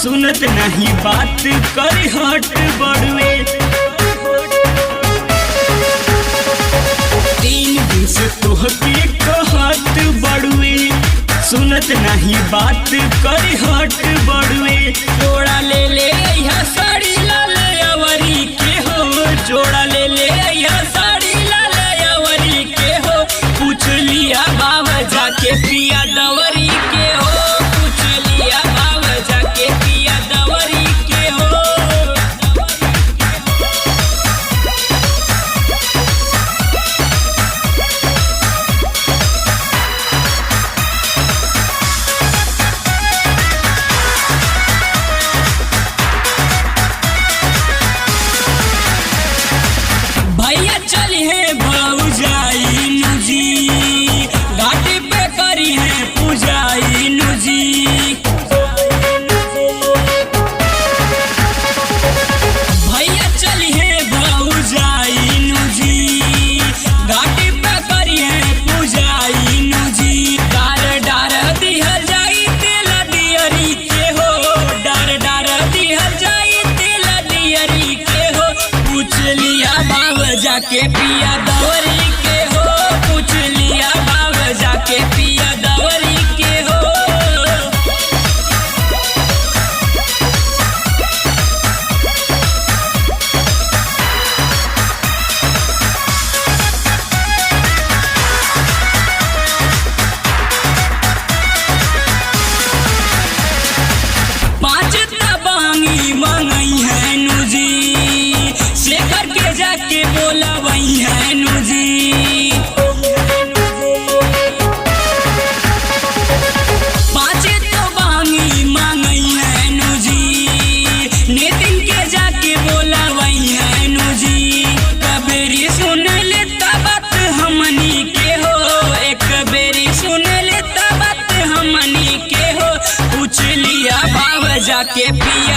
सुनत नहीं बात करी हट बड़ुए। 3 दिन से तोहके कहत बड़ुए, सुनत नहीं बात करी हट बड़ुए। जोड़ा ले ले यह साड़ी लाल अवरी के हो, जोड़ा ले ले यह साड़ी लाल अवरी के हो। पूछ लिया बाबा जाके पिया दवरी के हो, पूछ लिया बाबा जाके पिया दवरी के हो। भैया चली है भौजाई नुजी, घाटी पे करी है पूजाई नुजी। भैया चली है भौजाई नुजी, घाटी पे करी है पूजाई नुजी। डार डार दिहल जाई तेल दियरी के हो, डार डार दिहल जाई तेल दियरी के हो। पूछ लिया बाबा जाके पिया दवरी के हो, पूछ लिया बाबा जाके पिया दवरी के हो। पाँच तबांगी मंगई है नुजी, शेखर के जाके बोला वही है नुजी। पाँच तबांगी मंगई है नुजी, नितिन के जाके बोला वही है नुजी। कबेरी सुन लेता बात हमनी के हो, एक बेरी सुन लेता बात हमनी के हो। पूछ लिया बाबा जाके पिया